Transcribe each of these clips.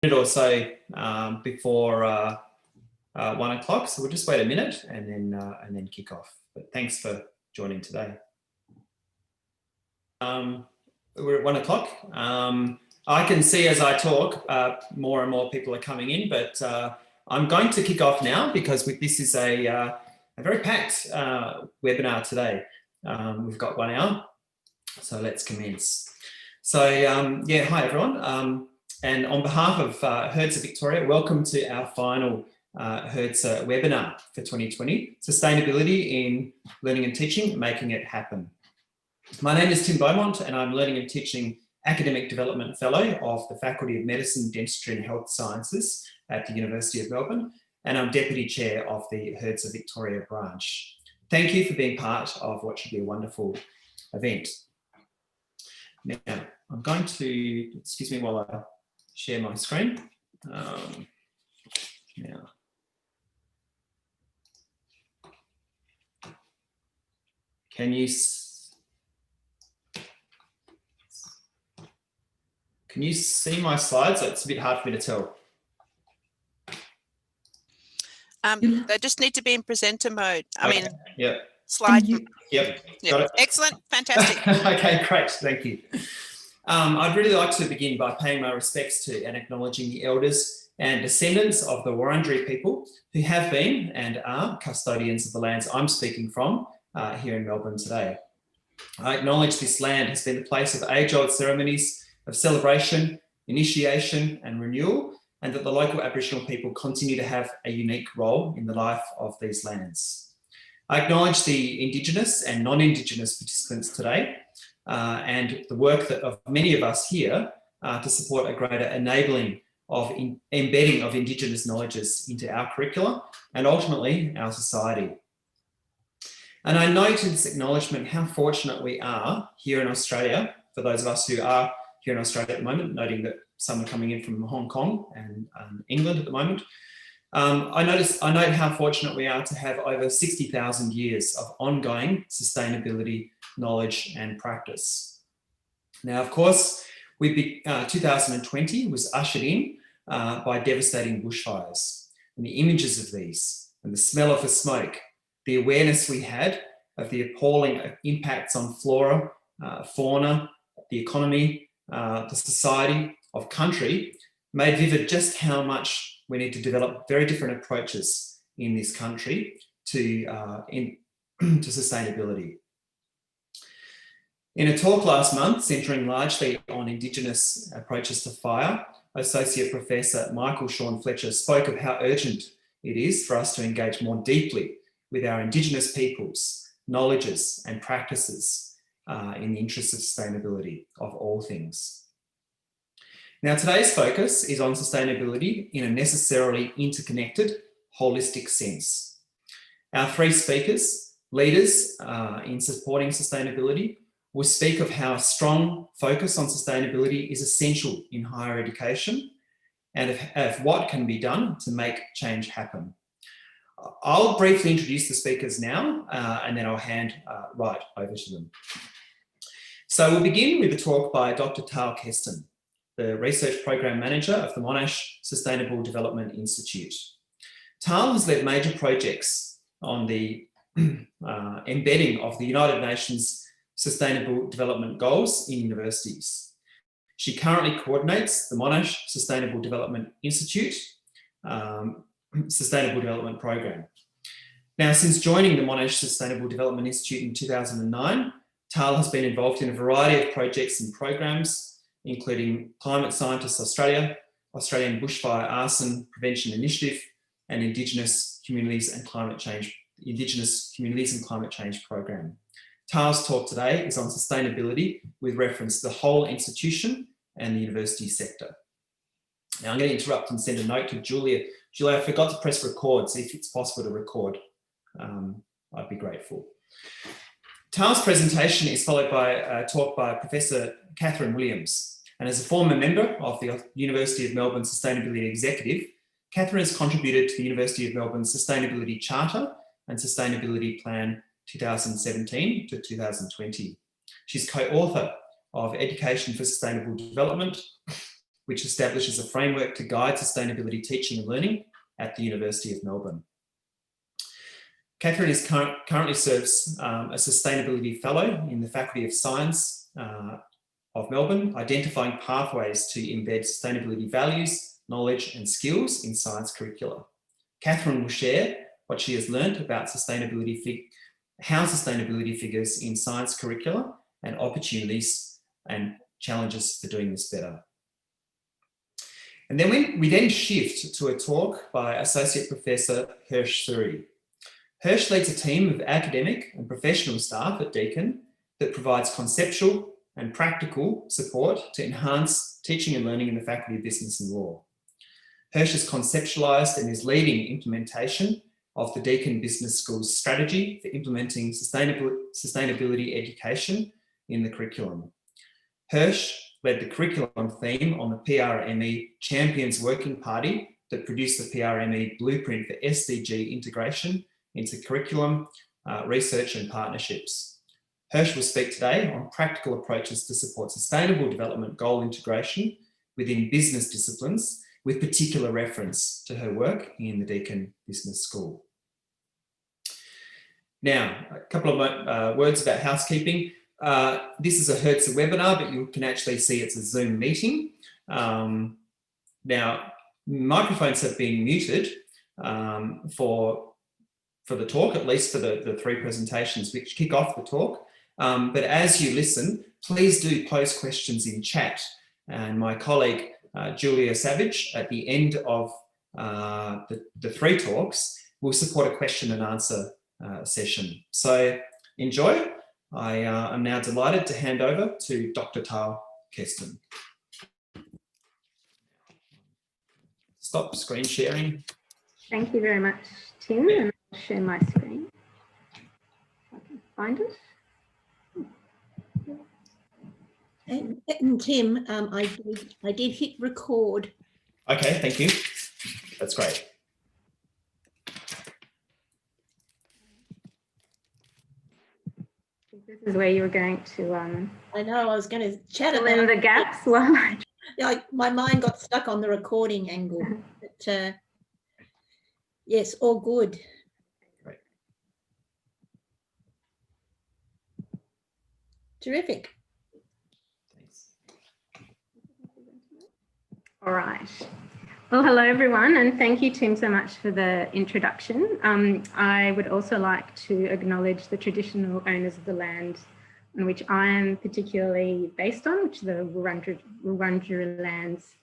minute or so before 1 o'clock, so we'll just wait a minute and then kick off. But thanks for joining today. We're at 1 o'clock. I can see as I talk, more and more people are coming in, but I'm going to kick off now because this is a very packed webinar today. We've got 1 hour, so let's commence. So yeah, hi everyone. And on behalf of HERDSA Victoria, welcome to our final HERDSA webinar for 2020, Sustainability in Learning and Teaching, Making It Happen. My name is Tim Beaumont and I'm Learning and Teaching Academic Development Fellow of the Faculty of Medicine, Dentistry and Health Sciences at the University of Melbourne, and I'm Deputy Chair of the HERDSA Victoria branch. Thank you for being part of what should be a wonderful event. Now, I'm going to, excuse me while I share my screen. Now, can you see my slides? It's a bit hard for me to tell. They just need to be in presenter mode. I mean, yeah. Slide. Yep. Got it. Excellent. Fantastic. Okay, great. Thank you. I'd really like to begin by paying my respects to and acknowledging the elders and descendants of the Wurundjeri people who have been and are custodians of the lands I'm speaking from here in Melbourne today. I acknowledge this land has been the place of age-old ceremonies of celebration, initiation and renewal, and that the local Aboriginal people continue to have a unique role in the life of these lands. I acknowledge the Indigenous and non-Indigenous participants today and the work of many of us here to support a greater enabling of embedding of Indigenous knowledges into our curricula and ultimately our society. And I note in this acknowledgement how fortunate we are here in Australia, for those of us who are here in Australia at the moment, noting that some are coming in from Hong Kong and England at the moment. I note how fortunate we are to have over 60,000 years of ongoing sustainability, knowledge and practice. Now, of course, 2020 was ushered in by devastating bushfires, and the images of these and the smell of the smoke, the awareness we had of the appalling impacts on flora, fauna, the economy, the society of country made vivid just how much we need to develop very different approaches in this country to sustainability. In a talk last month, centering largely on Indigenous approaches to fire, Associate Professor Michael Sean Fletcher spoke of how urgent it is for us to engage more deeply with our Indigenous peoples, knowledges and practices in the interest of sustainability of all things. Now, today's focus is on sustainability in a necessarily interconnected, holistic sense. Our three speakers, leaders in supporting sustainability, will speak of how a strong focus on sustainability is essential in higher education and of what can be done to make change happen. I'll briefly introduce the speakers now and then I'll hand right over to them. So we'll begin with a talk by Dr. Tahl Kestin, the Research Program Manager of the Monash Sustainable Development Institute. Tahl has led major projects on the embedding of the United Nations Sustainable Development Goals in universities. She currently coordinates the Monash Sustainable Development Institute Sustainable Development Program. Now, since joining the Monash Sustainable Development Institute in 2009, Tahl has been involved in a variety of projects and programs, including Climate Scientists Australia, Australian Bushfire Arson Prevention Initiative, and Indigenous Communities and Climate Change Program. Tahl's talk today is on sustainability with reference to the whole institution and the university sector. Now I'm going to interrupt and send a note to Julia. Julia, I forgot to press record, so if it's possible to record, I'd be grateful. Tahl's presentation is followed by a talk by Professor Kathryn Williams. And as a former member of the University of Melbourne Sustainability Executive, Kathryn has contributed to the University of Melbourne Sustainability Charter and Sustainability Plan 2017 to 2020. She's co-author of Education for Sustainable Development, which establishes a framework to guide sustainability teaching and learning at the University of Melbourne. Kathryn currently serves a Sustainability Fellow in the Faculty of Science of Melbourne, identifying pathways to embed sustainability values, knowledge and skills in science curricula. Kathryn will share what she has learned about how sustainability figures in science curricula and opportunities and challenges for doing this better. And then we then shift to a talk by Associate Professor Suri. Hirsch leads a team of academic and professional staff at Deakin that provides conceptual and practical support to enhance teaching and learning in the Faculty of Business and Law. Hirsch has conceptualised and is leading implementation of the Deakin Business School's strategy for implementing sustainability education in the curriculum. Hirsch led the curriculum theme on the PRME Champions Working Party that produced the PRME blueprint for SDG integration into curriculum, research and partnerships. Hirsch will speak today on practical approaches to support sustainable development goal integration within business disciplines, with particular reference to her work in the Deakin Business School. Now, a couple of words about housekeeping. This is a HERDSA webinar, but you can actually see it's a Zoom meeting. Now, microphones have been muted for the talk, at least for the three presentations which kick off the talk. But as you listen, please do post questions in chat. And my colleague, Julia Savage, at the end of the three talks, will support a question and answer session. So enjoy. I am now delighted to hand over to Dr. Tahl Kestin. Stop screen sharing. Thank you very much, Tim, and I'll share my screen. If I can find it. And Tim, I did hit record. Okay, thank you. That's great. This is where you were going to. I know I was going to chat fill about in the gaps. Well, my mind got stuck on the recording angle. But yes, all good. Great. Terrific. Thanks. all right. Well, hello everyone, and thank you, Tim, so much for the introduction. I would also like to acknowledge the traditional owners of the land on which I am particularly based on, which are the Wurundjeri lands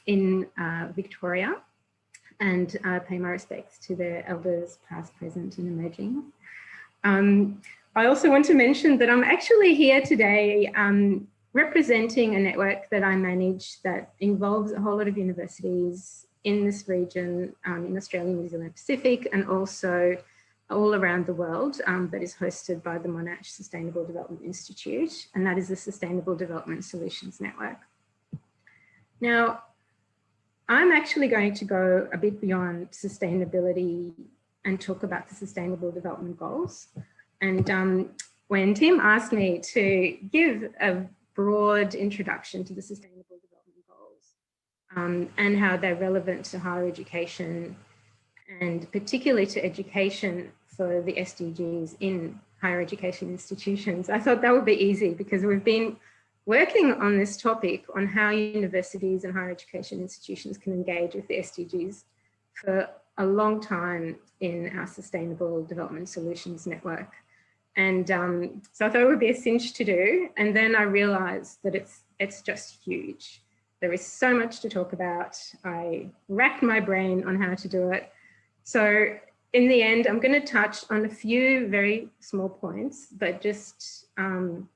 in Victoria, and pay my respects to their elders, past, present and emerging. I also want to mention that I'm actually here today representing a network that I manage that involves a whole lot of universities in this region, in Australia, New Zealand, Pacific, and also all around the world, that is hosted by the Monash Sustainable Development Institute, and that is the Sustainable Development Solutions Network. Now, I'm actually going to go a bit beyond sustainability and talk about the Sustainable Development Goals. And when Tim asked me to give a broad introduction to the Sustainable Development Goals and how they're relevant to higher education, and particularly to education for the SDGs in higher education institutions, I thought that would be easy, because we've been working on this topic on how universities and higher education institutions can engage with the SDGs for a long time in our Sustainable Development Solutions Network. And so I thought it would be a cinch to do. And then I realized that it's just huge. There is so much to talk about. I racked my brain on how to do it. So in the end, I'm going to touch on a few very small points, but just to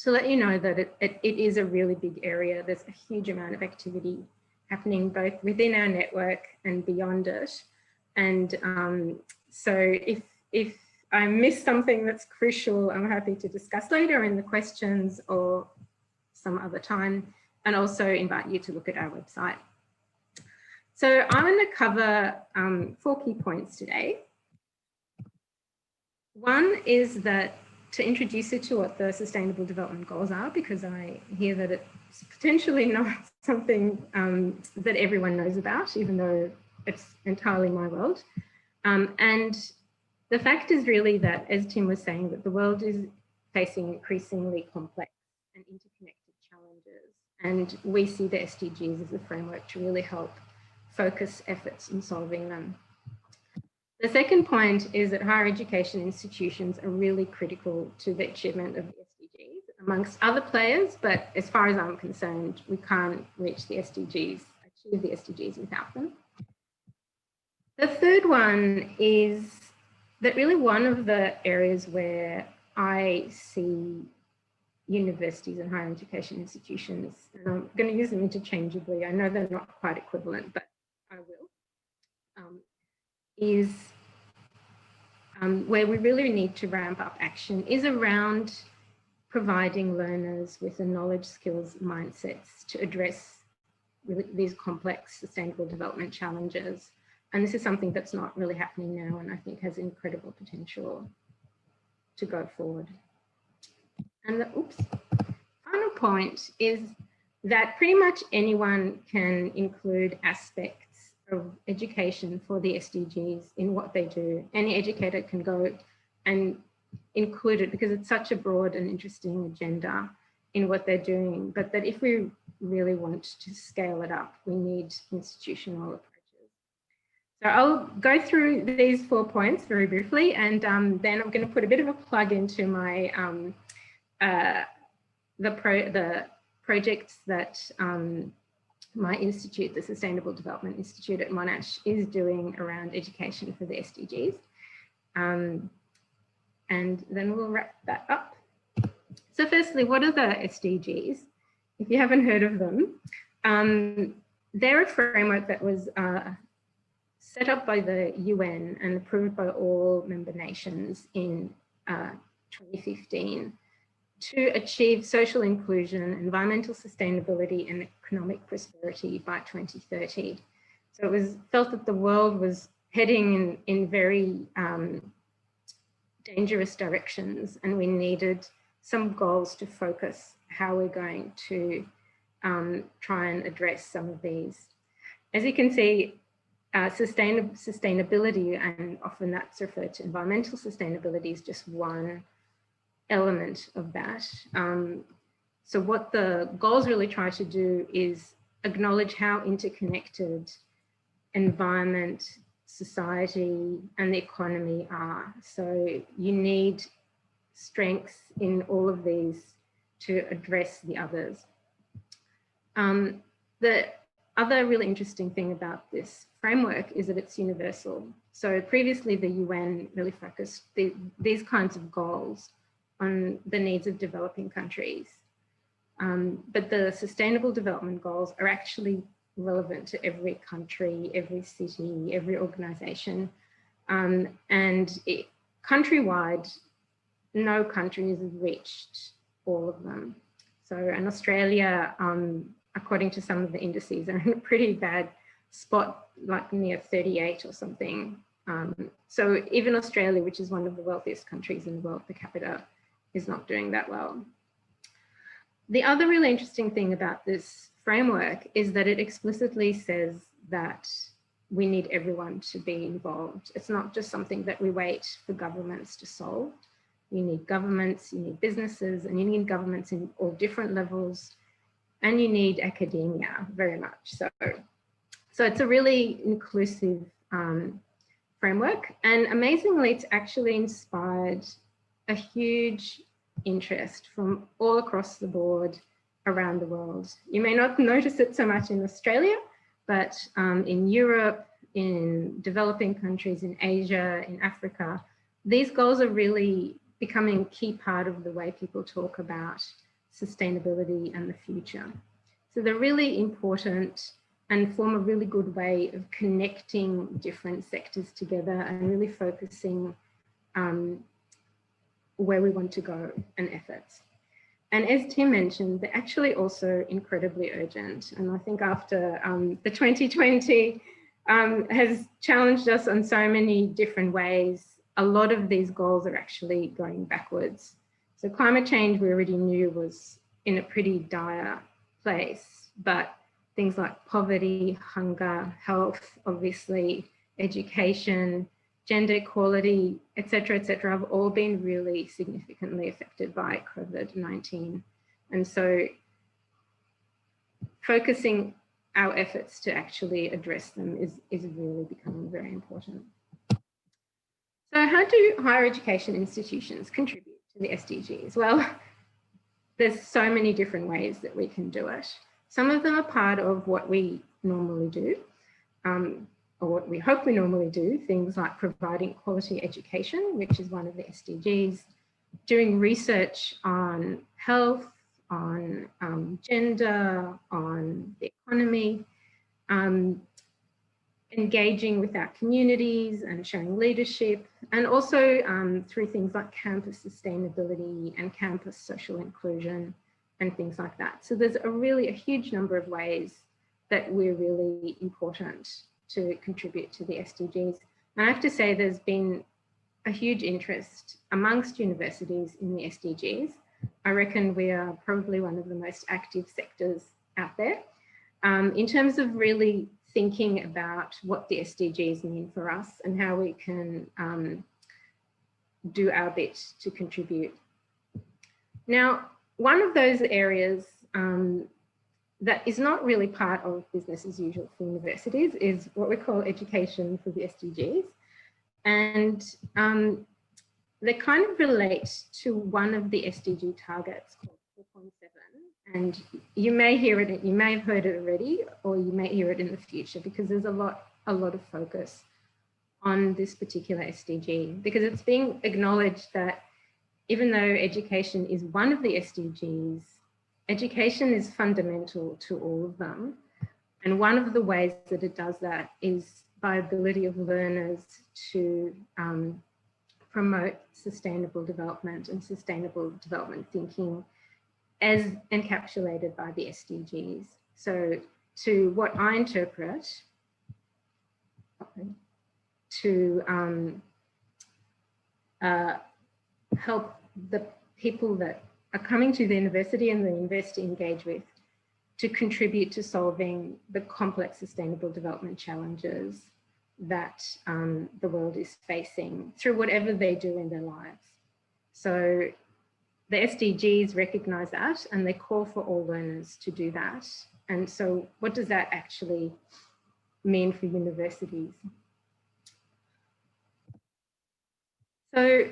let you know that it is a really big area. There's a huge amount of activity happening both within our network and beyond it. And so if I missed something that's crucial, I'm happy to discuss later in the questions or some other time, and also invite you to look at our website. So I'm going to cover 4 key points today. One is that to introduce you to what the Sustainable Development Goals are, because I hear that it's potentially not something that everyone knows about, even though it's entirely my world. And the fact is really that, as Tim was saying, that the world is facing increasingly complex and interconnected challenges. And we see the SDGs as a framework to really help focus efforts in solving them. The second point is that higher education institutions are really critical to the achievement of the SDGs, amongst other players, but as far as I'm concerned, we can't reach the SDGs, achieve the SDGs without them. The third one is that really one of the areas where I see universities and higher education institutions, and I'm going to use them interchangeably, I know they're not quite equivalent, but I will, is where we really need to ramp up action is around providing learners with the knowledge, skills, mindsets to address really these complex sustainable development challenges. And this is something that's not really happening now, and I think has incredible potential to go forward. And the final point is that pretty much anyone can include aspects of education for the SDGs in what they do. Any educator can go and include it because it's such a broad and interesting agenda in what they're doing. But that if we really want to scale it up, we need institutional approaches. So I'll go through these 4 points very briefly, and then I'm going to put a bit of a plug into my the projects that my institute, the Sustainable Development Institute at Monash, is doing around education for the SDGs. And then we'll wrap that up. So firstly, what are the SDGs? If you haven't heard of them, they're a framework that was set up by the UN and approved by all member nations in 2015 to achieve social inclusion, environmental sustainability and economic prosperity by 2030. So it was felt that the world was heading in very dangerous directions, and we needed some goals to focus how we're going to try and address some of these. As you can see, sustainability, and often that's referred to environmental sustainability, is just one element of that. So what the goals really try to do is acknowledge how interconnected environment, society, and the economy are. So you need strengths in all of these to address the others. The other really interesting thing about this framework is that it's universal. So previously the UN really focused these kinds of goals on the needs of developing countries. But the Sustainable Development Goals are actually relevant to every country, every city, every organisation. And countrywide, no country has reached all of them. So in Australia, according to some of the indices, are in a pretty bad spot, like near 38 or something. So even Australia, which is one of the wealthiest countries in the world per capita, is not doing that well. The other really interesting thing about this framework is that it explicitly says that we need everyone to be involved. It's not just something that we wait for governments to solve. You need governments, you need businesses, and you need governments in all different levels, and you need academia very much. So it's a really inclusive framework, and amazingly, it's actually inspired a huge interest from all across the board around the world. You may not notice it so much in Australia, but in Europe, in developing countries, in Asia, in Africa, these goals are really becoming a key part of the way people talk about sustainability and the future. So they're really important and form a really good way of connecting different sectors together and really focusing where we want to go and efforts. And as Tim mentioned, they're actually also incredibly urgent. And I think after the 2020 has challenged us on so many different ways, a lot of these goals are actually going backwards. So climate change, we already knew was in a pretty dire place, but things like poverty, hunger, health, obviously, education, gender equality, et cetera, have all been really significantly affected by COVID-19. And so focusing our efforts to actually address them is really becoming very important. So how do higher education institutions contribute to the SDGs? Well, there's so many different ways that we can do it. Some of them are part of what we normally do, or what we hope we normally do, things like providing quality education, which is one of the SDGs, doing research on health, on gender, on the economy, engaging with our communities and showing leadership, and also through things like campus sustainability and campus social inclusion and things like that. So there's a huge number of ways that we're really important to contribute to the SDGs. And I have to say there's been a huge interest amongst universities in the SDGs. I reckon we are probably one of the most active sectors out there in terms of really thinking about what the SDGs mean for us and how we can do our bit to contribute. Now, one of those areas that is not really part of business as usual for universities is what we call education for the SDGs. And they kind of relate to one of the SDG targets called 4.7. And you may hear it, you may have heard it already, or you may hear it in the future, because there's a lot of focus on this particular SDG, because it's being acknowledged that even though education is one of the SDGs, education is fundamental to all of them. And one of the ways that it does that is by ability of learners to promote sustainable development and sustainable development thinking as encapsulated by the SDGs. So to what I interpret, to help the people that are coming to the university and the university engage with to contribute to solving the complex sustainable development challenges that the world is facing through whatever they do in their lives. So the SDGs recognise that and they call for all learners to do that. And so what does that actually mean for universities? So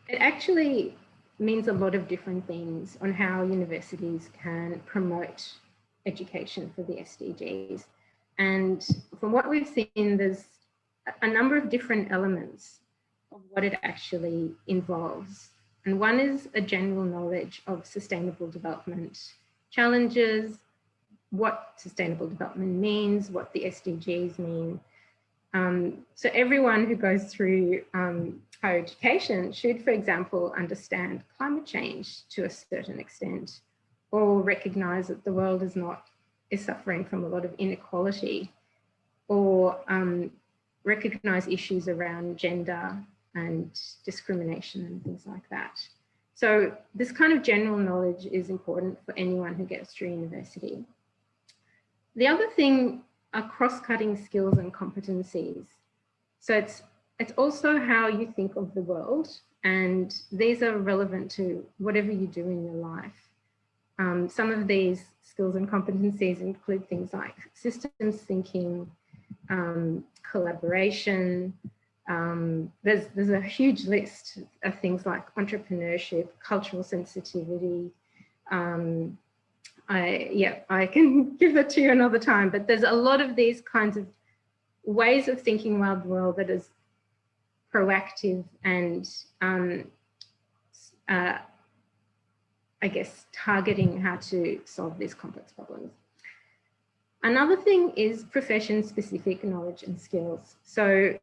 it actually means a lot of different things on how universities can promote education for the SDGs. And from what we've seen, there's a number of different elements of what it actually involves. And one is a general knowledge of sustainable development challenges, what sustainable development means, what the SDGs mean. So everyone who goes through higher education should, for example, understand climate change to a certain extent, or recognise that the world is suffering from a lot of inequality, or recognise issues around gender and discrimination and things like that. So this kind of general knowledge is important for anyone who gets through university. The other thing are cross-cutting skills and competencies. So it's also how you think of the world, and these are relevant to whatever you do in your life. Some of these skills and competencies include things like systems thinking, collaboration. There's a huge list of things like entrepreneurship, cultural sensitivity. I can give it to you another time, but there's a lot of these kinds of ways of thinking about the world that is proactive and I guess targeting how to solve these complex problems. Another thing is profession-specific knowledge and skills. So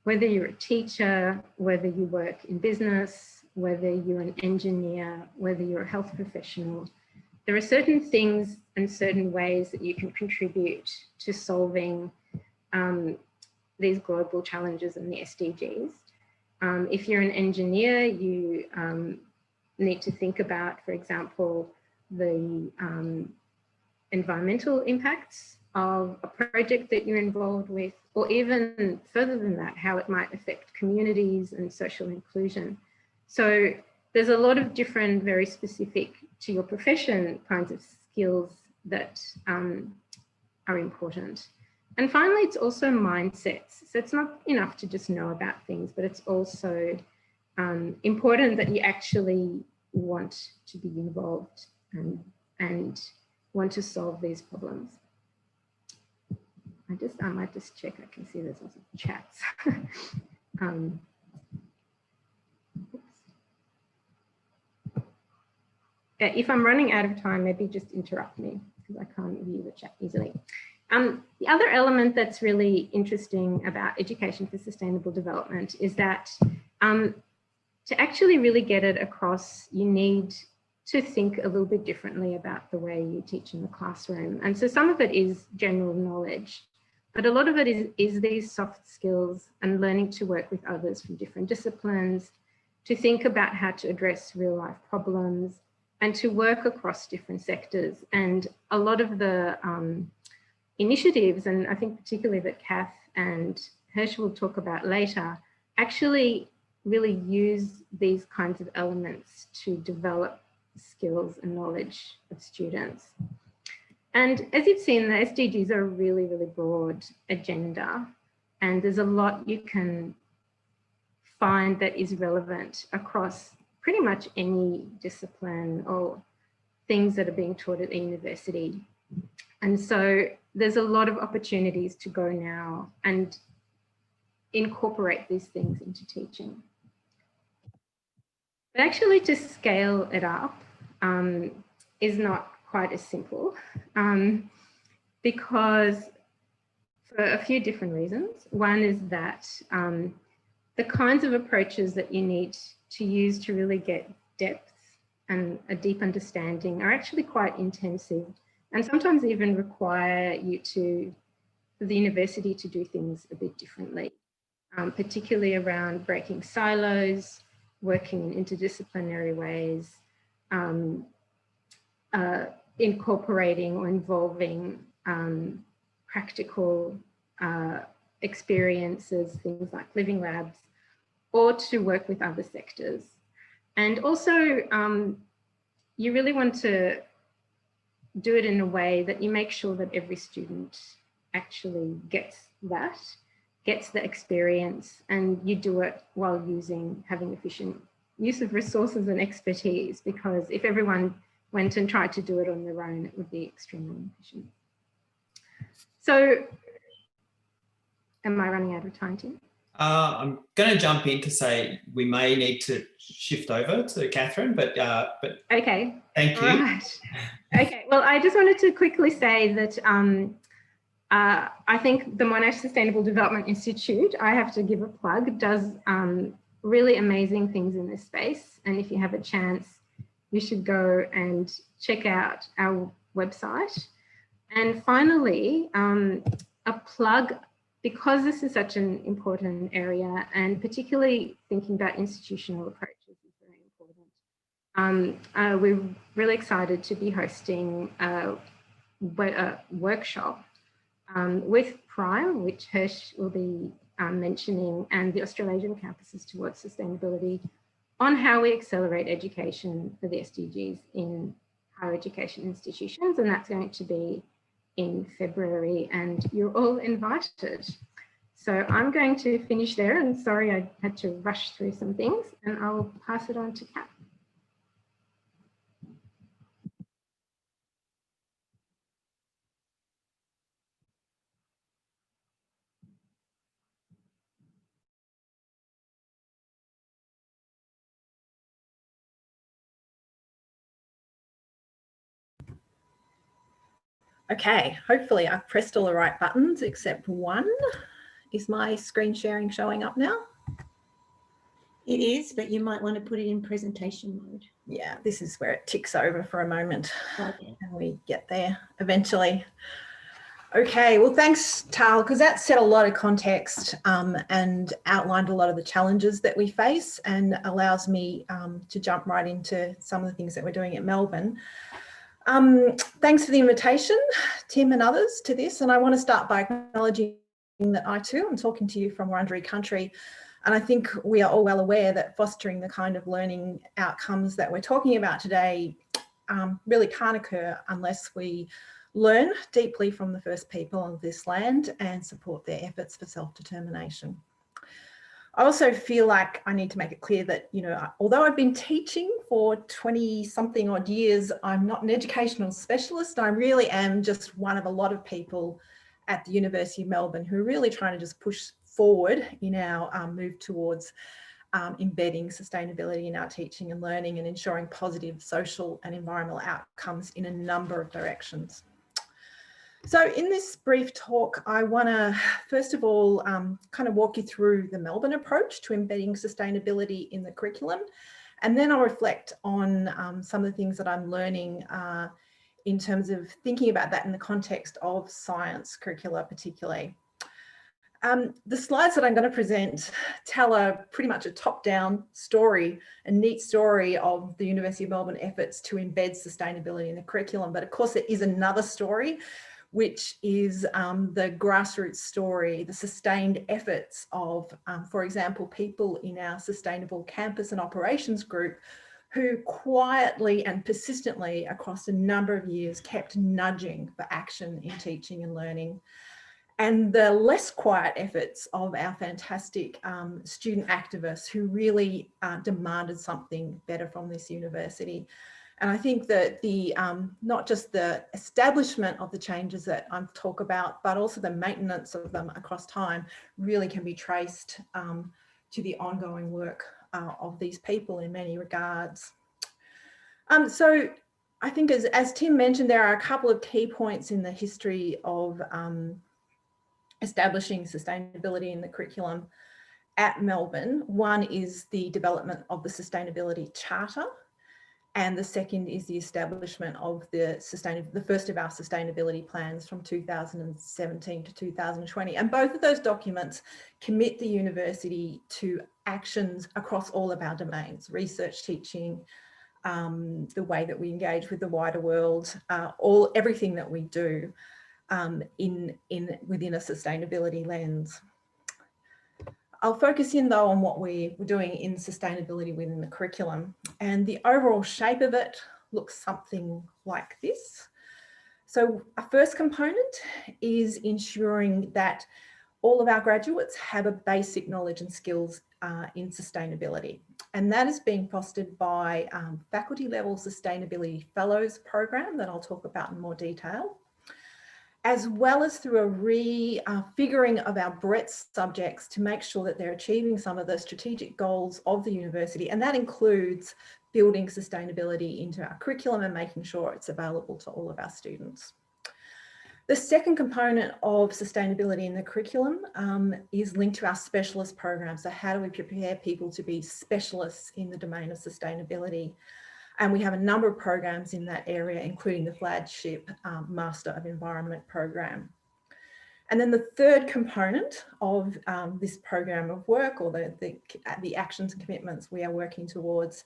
whether you're a teacher, whether you work in business, whether you're an engineer, whether you're a health professional, there are certain things and certain ways that you can contribute to solving these global challenges and the SDGs. If you're an engineer, you need to think about, for example, the environmental impacts of a project that you're involved with, or even further than that, how it might affect communities and social inclusion. So there's a lot of different, very specific to your profession kinds of skills that are important. And finally, it's also mindsets. So it's not enough to just know about things, but it's also important that you actually want to be involved and want to solve these problems. I might just check. I can see there's lots of chats. If I'm running out of time, maybe just interrupt me because I can't view the chat easily. The other element that's really interesting about education for sustainable development is that to actually really get it across, you need to think a little bit differently about the way you teach in the classroom. And so some of it is general knowledge, but a lot of it is these soft skills and learning to work with others from different disciplines, to think about how to address real life problems and to work across different sectors. And a lot of the initiatives, and I think particularly that Kath and Hersh will talk about later, actually really use these kinds of elements to develop skills and knowledge of students. And as you've seen, the SDGs are a really, really broad agenda, and there's a lot you can find that is relevant across pretty much any discipline or things that are being taught at the university. And so there's a lot of opportunities to go now and incorporate these things into teaching. But actually to scale it up is not quite as simple because for a few different reasons. One is that the kinds of approaches that you need to use to really get depth and a deep understanding are actually quite intensive and sometimes even require you for the university to do things a bit differently, particularly around breaking silos, working in interdisciplinary ways, incorporating or involving practical experiences, things like living labs, or to work with other sectors. And also, you really want to do it in a way that you make sure that every student actually gets the experience, and you do it while having efficient use of resources and expertise, because if everyone went and tried to do it on their own, it would be extremely inefficient. So, am I running out of time, Tim? I'm going to jump in to say we may need to shift over to Kathryn, but okay. Thank you. Right. Okay. Well, I just wanted to quickly say that I think the Monash Sustainable Development Institute, I have to give a plug, does really amazing things in this space. And if you have a chance, you should go and check out our website. And finally, a plug, because this is such an important area, and particularly thinking about institutional approaches is very important. We're really excited to be hosting a workshop with Prime, which Hersh will be mentioning, and the Australasian Campuses Towards Sustainability, on how we accelerate education for the SDGs in higher education institutions. And that's going to be in February, and you're all invited. So I'm going to finish there, and sorry I had to rush through some things, and I'll pass it on to Kat. Okay, hopefully I've pressed all the right buttons except one. Is my screen sharing showing up now? It is, but you might want to put it in presentation mode. Yeah, this is where it ticks over for a moment Okay. and we get there eventually. Okay, well, thanks, Tahl, because that set a lot of context and outlined a lot of the challenges that we face, and allows me to jump right into some of the things that we're doing at Melbourne. Thanks for the invitation, Tim and others, to this. And I want to start by acknowledging that I too am talking to you from Wurundjeri country. And I think we are all well aware that fostering the kind of learning outcomes that we're talking about today really can't occur unless we learn deeply from the first people of this land and support their efforts for self-determination. I also feel like I need to make it clear that, you know, although I've been teaching for 20 something odd years, I'm not an educational specialist. I really am just one of a lot of people at the University of Melbourne who are really trying to just push forward in our move towards embedding sustainability in our teaching and learning and ensuring positive social and environmental outcomes in a number of directions. So in this brief talk, I want to first of all kind of walk you through the Melbourne approach to embedding sustainability in the curriculum, and then I'll reflect on some of the things that I'm learning in terms of thinking about that in the context of science curricula particularly. The slides that I'm going to present tell pretty much a top-down story, a neat story of the University of Melbourne efforts to embed sustainability in the curriculum. But of course, there is another story, which is the grassroots story, the sustained efforts of, for example, people in our Sustainable Campus and Operations group who quietly and persistently across a number of years kept nudging for action in teaching and learning. And the less quiet efforts of our fantastic student activists who really demanded something better from this university. And I think that the not just the establishment of the changes that I talk about, but also the maintenance of them across time really can be traced to the ongoing work of these people in many regards. So I think as Tim mentioned, there are a couple of key points in the history of establishing sustainability in the curriculum at Melbourne. One is the development of the Sustainability Charter, and the second is the establishment of the first of our sustainability plans from 2017 to 2020. And both of those documents commit the university to actions across all of our domains: research, teaching, the way that we engage with the wider world, everything that we do within a sustainability lens. I'll focus in though on what we're doing in sustainability within the curriculum, and the overall shape of it looks something like this. So our first component is ensuring that all of our graduates have a basic knowledge and skills in sustainability, and that is being fostered by faculty level sustainability fellows program that I'll talk about in more detail, as well as through a refiguring of our breadth subjects to make sure that they're achieving some of the strategic goals of the university. And that includes building sustainability into our curriculum and making sure it's available to all of our students. The second component of sustainability in the curriculum is linked to our specialist programs. So how do we prepare people to be specialists in the domain of sustainability? And we have a number of programs in that area, including the flagship Master of Environment program. And then the third component of this program of work, or the actions and commitments we are working towards,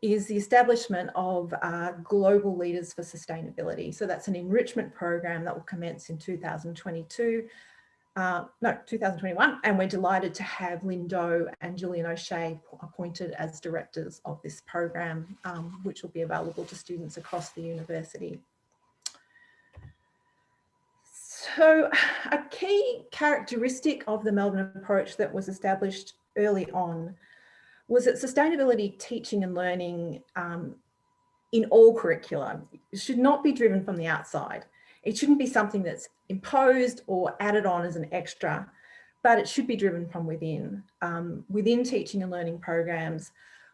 is the establishment of global leaders for sustainability. So that's an enrichment program that will commence in 2021, and we're delighted to have Lynn Doe and Julian O'Shea appointed as directors of this program, which will be available to students across the university. So a key characteristic of the Melbourne approach that was established early on was that sustainability teaching and learning in all curricula should not be driven from the outside. It shouldn't be something that's imposed or added on as an extra, but it should be driven from within, within teaching and learning programs,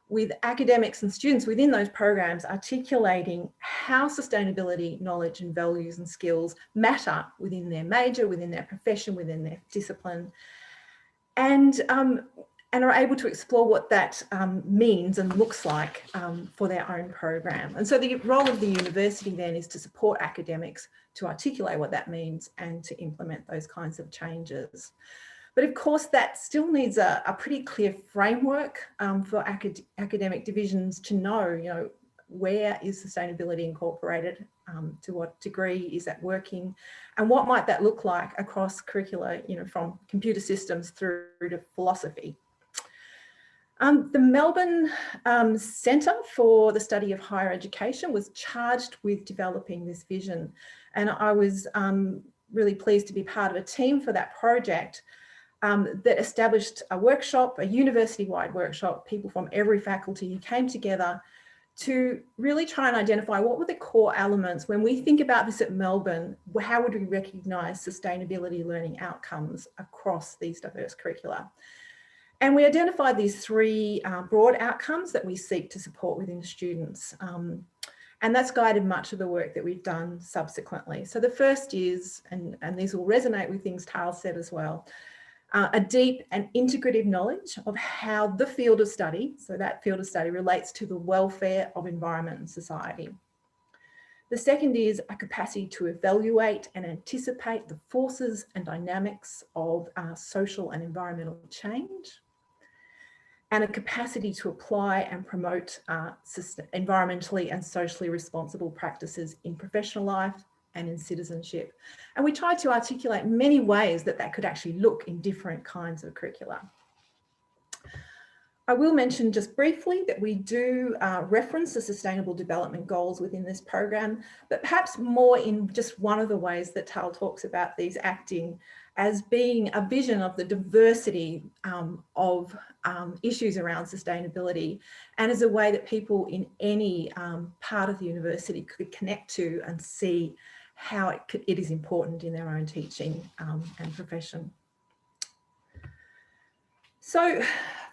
with academics and students within those programs articulating how sustainability knowledge and values and skills matter within their major, within their profession, within their discipline. And and are able to explore what that means and looks like for their own program. And so the role of the university then is to support academics to articulate what that means and to implement those kinds of changes. But of course, that still needs a pretty clear framework for academic divisions to know, where is sustainability incorporated, to what degree is that working, and what might that look like across curricula, from computer systems through to philosophy. The Melbourne Centre for the Study of Higher Education was charged with developing this vision, and I was really pleased to be part of a team for that project that established a workshop, a university-wide workshop. People from every faculty came together to really try and identify what were the core elements. When we think about this at Melbourne, how would we recognise sustainability learning outcomes across these diverse curricula? And we identified these three broad outcomes that we seek to support within students. And that's guided much of the work that we've done subsequently. So the first is, and these will resonate with things Tahl said as well, a deep and integrative knowledge of how the field of study, so that field of study relates to the welfare of environment and society. The second is a capacity to evaluate and anticipate the forces and dynamics of social and environmental change, and a capacity to apply and promote environmentally and socially responsible practices in professional life and in citizenship. And we tried to articulate many ways that that could actually look in different kinds of curricula. I will mention just briefly that we do reference the Sustainable Development Goals within this program, but perhaps more in just one of the ways that Tahl talks about these acting as being a vision of the diversity of issues around sustainability, and as a way that people in any part of the university could connect to and see how it is important in their own teaching and profession. So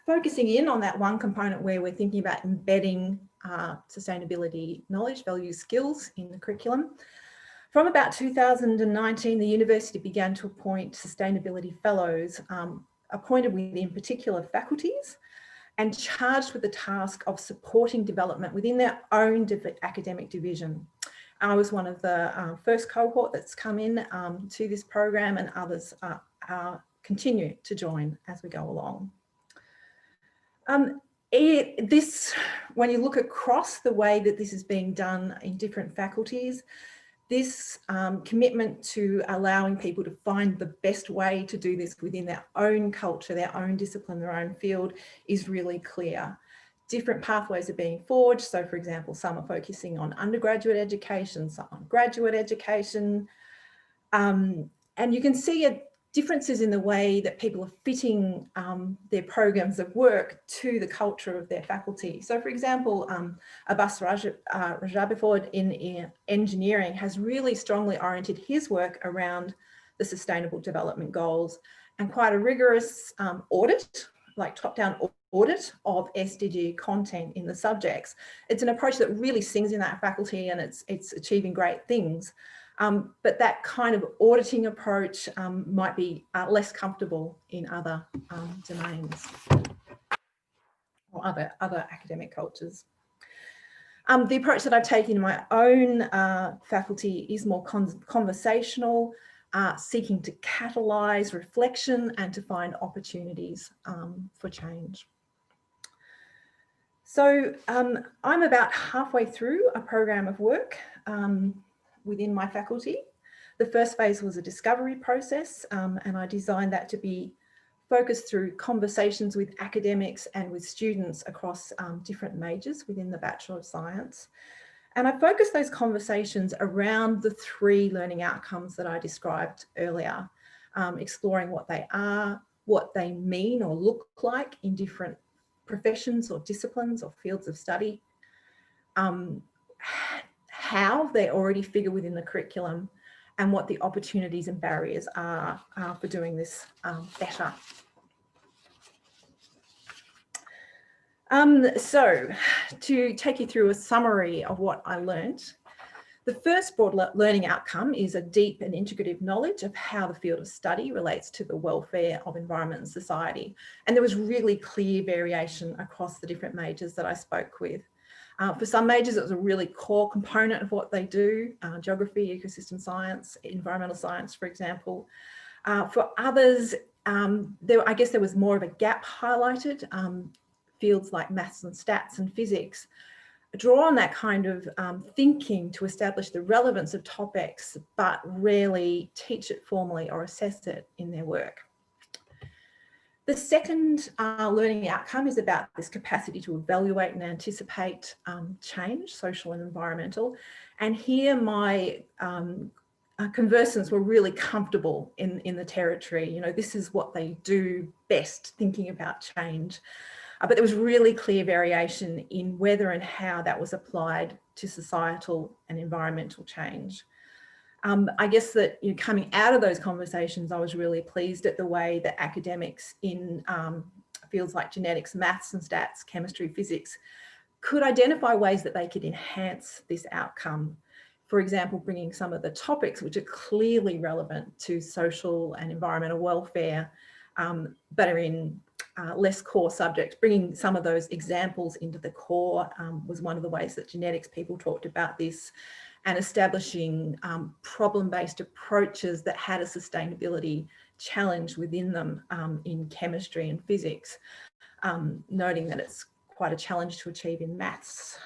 focusing in on that one component where we're thinking about embedding sustainability knowledge, values, skills in the curriculum. From about 2019, the university began to appoint sustainability fellows appointed within particular faculties and charged with the task of supporting development within their own academic division. I was one of the first cohort that's come in to this program, and others continue to join as we go along. When you look across the way that this is being done in different faculties, this commitment to allowing people to find the best way to do this within their own culture, their own discipline, their own field is really clear. Different pathways are being forged. So for example, some are focusing on undergraduate education, some on graduate education. And you can see differences in the way that people are fitting their programs of work to the culture of their faculty. So for example, Abbas Rajabiford in engineering has really strongly oriented his work around the Sustainable Development Goals and quite a rigorous audit, like top-down audit of SDG content in the subjects. It's an approach that really sings in that faculty, and it's achieving great things. But that kind of auditing approach might be less comfortable in other domains or other academic cultures. The approach that I've taken in my own faculty is more conversational, seeking to catalyse reflection and to find opportunities for change. So I'm about halfway through a program of work within my faculty. The first phase was a discovery process, and I designed that to be focused through conversations with academics and with students across different majors within the Bachelor of Science. And I focused those conversations around the three learning outcomes that I described earlier, exploring what they are, what they mean or look like in different professions or disciplines or fields of study, how they already figure within the curriculum, and what the opportunities and barriers are for doing this better. So to take you through a summary of what I learned, The first broad learning outcome is a deep and integrative knowledge of how the field of study relates to the welfare of environment and society. And there was really clear variation across the different majors that I spoke with. For some majors, it was a really core component of what they do, geography, ecosystem science, environmental science, for example. For others, I guess there was more of a gap highlighted. Fields like maths and stats and physics draw on that kind of thinking to establish the relevance of topics, but rarely teach it formally or assess it in their work. The second learning outcome is about this capacity to evaluate and anticipate change, social and environmental. And here my conversants were really comfortable in the territory. You know, this is what they do best, thinking about change. But there was really clear variation in whether and how that was applied to societal and environmental change. I guess that, you know, coming out of those conversations, I was really pleased at the way that academics in fields like genetics, maths and stats, chemistry, physics, could identify ways that they could enhance this outcome. For example, bringing some of the topics which are clearly relevant to social and environmental welfare, but are in less core subjects, bringing some of those examples into the core was one of the ways that genetics people talked about this, and establishing problem-based approaches that had a sustainability challenge within them in chemistry and physics, noting that it's quite a challenge to achieve in maths.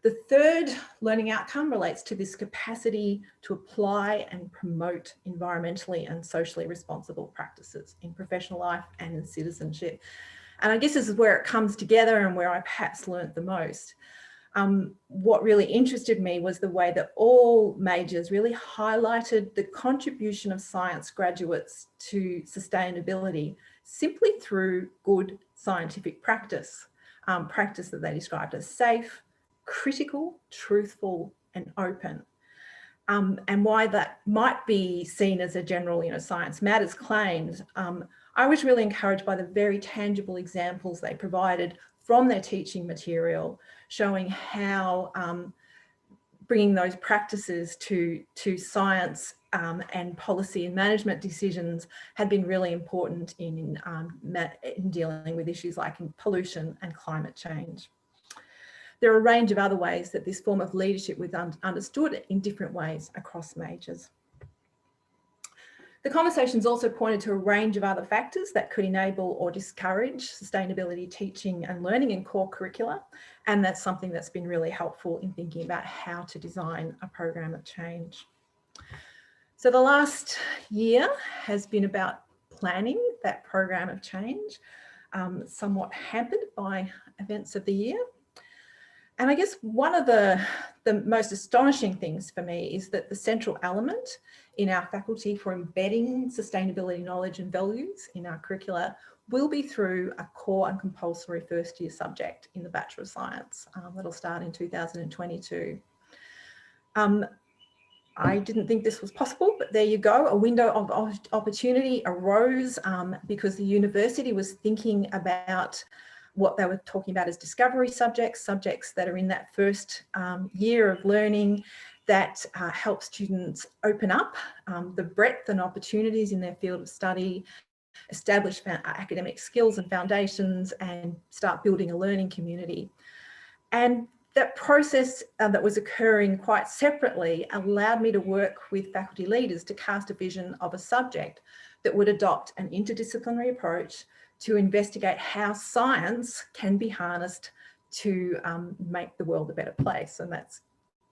The third learning outcome relates to this capacity to apply and promote environmentally and socially responsible practices in professional life and in citizenship. And I guess this is where it comes together and where I perhaps learnt the most. What really interested me was the way that all majors really highlighted the contribution of science graduates to sustainability simply through good scientific practice, practice that they described as safe, critical, truthful and open. And why that might be seen as a general, you know, science matters claims, I was really encouraged by the very tangible examples they provided from their teaching material, showing how bringing those practices to science and policy and management decisions had been really important in dealing with issues like pollution and climate change. There are a range of other ways that this form of leadership was understood in different ways across majors. The conversations also pointed to a range of other factors that could enable or discourage sustainability teaching and learning in core curricula, and that's something that's been really helpful in thinking about how to design a program of change. So the last year has been about planning that program of change, somewhat hampered by events of the year. And I guess one of the most astonishing things for me is that the central element in our faculty for embedding sustainability knowledge and values in our curricula will be through a core and compulsory first year subject in the Bachelor of Science that'll start in 2022. I didn't think this was possible, but there you go. A window of opportunity arose because the university was thinking about what they were talking about as discovery subjects, subjects that are in that first year of learning that help students open up the breadth and opportunities in their field of study, establish academic skills and foundations, and start building a learning community. And that process that was occurring quite separately allowed me to work with faculty leaders to cast a vision of a subject that would adopt an interdisciplinary approach to investigate how science can be harnessed to make the world a better place. And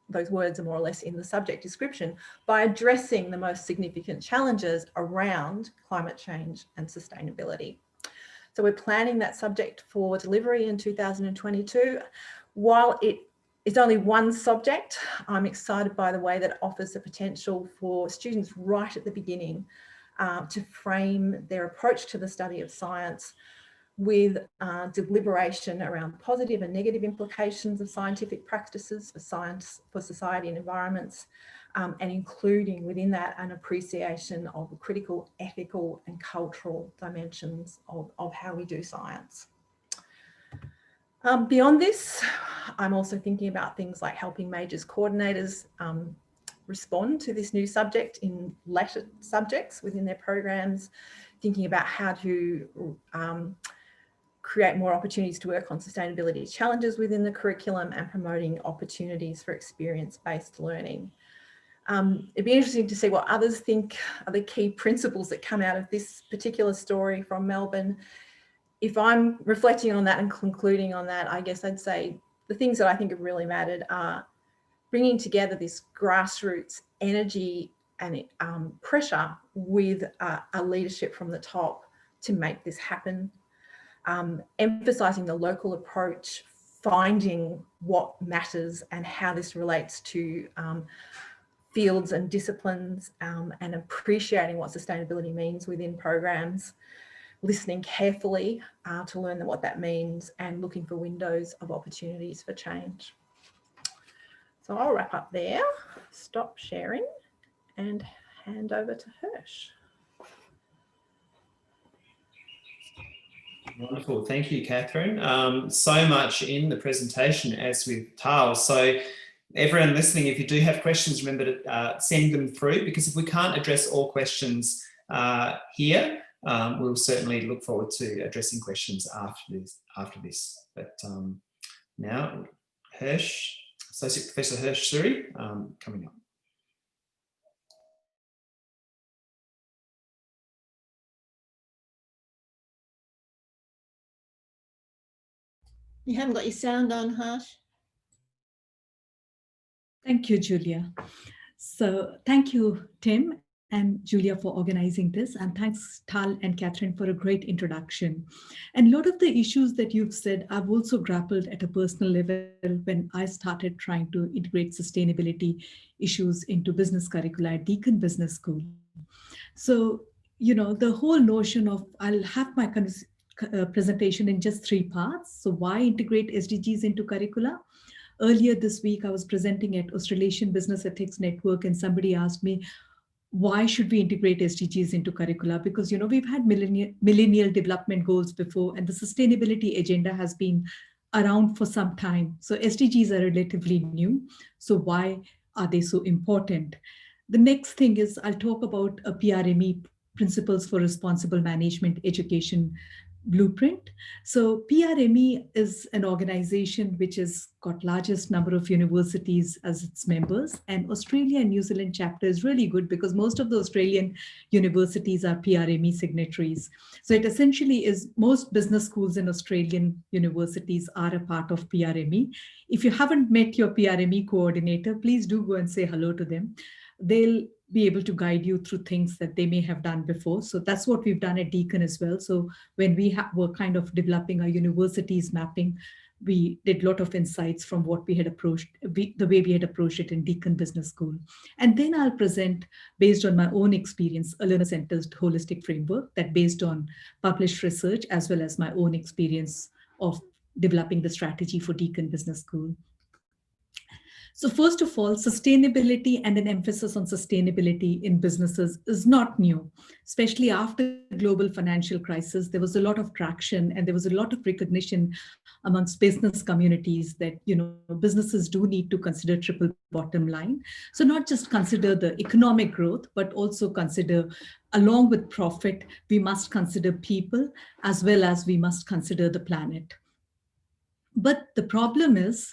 those words are more or less in the subject description, by addressing the most significant challenges around climate change and sustainability. So we're planning that subject for delivery in 2022. While it is only one subject, I'm excited by the way that it offers the potential for students right at the beginning to frame their approach to the study of science with deliberation around positive and negative implications of scientific practices for science, for society and environments, and including within that an appreciation of the critical, ethical and cultural dimensions of how we do science. Beyond this, I'm also thinking about things like helping majors coordinators respond to this new subject in later subjects within their programs, thinking about how to create more opportunities to work on sustainability challenges within the curriculum, and promoting opportunities for experience-based learning. It'd be interesting to see what others think are the key principles that come out of this particular story from Melbourne. If I'm reflecting on that and concluding on that, I guess I'd say the things that I think have really mattered are bringing together this grassroots energy and pressure with a leadership from the top to make this happen. Emphasising the local approach, finding what matters and how this relates to fields and disciplines, and appreciating what sustainability means within programs, listening carefully to learn what that means, and looking for windows of opportunities for change. So I'll wrap up there, stop sharing, and hand over to Hirsch. Wonderful. Thank you, Kathryn. So much in the presentation, as with Tahl. So everyone listening, if you do have questions, remember to send them through, because if we can't address all questions here, we'll certainly look forward to addressing questions after this. But now, Hirsch, Associate Professor Hirsch Suri, coming up. You haven't got your sound on, Harsh. Thank you, Julia. So thank you, Tim and Julia, for organizing this. And thanks, Tahl and Kathryn, for a great introduction. And a lot of the issues that you've said, I've also grappled at a personal level when I started trying to integrate sustainability issues into business curricula at Deakin Business School. So, you know, the whole notion of, I'll have my presentation in just 3 parts. So why integrate SDGs into curricula? Earlier this week, I was presenting at Australasian Business Ethics Network, and somebody asked me, why should we integrate SDGs into curricula? Because, you know, we've had millennial development goals before, and the sustainability agenda has been around for some time. So SDGs are relatively new. So why are they so important? The next thing is I'll talk about a PRME, Principles for Responsible Management Education blueprint. So PRME is an organization which has got largest number of universities as its members, and Australia and New Zealand chapter is really good because most of the Australian universities are PRME signatories. So it essentially is most business schools in Australian universities are a part of PRME. If you haven't met your PRME coordinator, please do go and say hello to them. They'll be able to guide you through things that they may have done before. So that's what we've done at Deakin as well. So when we were kind of developing our universities mapping, we did a lot of insights from what we had approached, the way we had approached it in Deakin Business School. And then I'll present, based on my own experience, a learner-centered holistic framework that based on published research, as well as my own experience of developing the strategy for Deakin Business School. So first of all, sustainability and an emphasis on sustainability in businesses is not new, especially after the global financial crisis. There was a lot of traction and there was a lot of recognition amongst business communities that, you know, businesses do need to consider triple bottom line. So not just consider the economic growth, but also consider, along with profit, we must consider people as well as we must consider the planet. But the problem is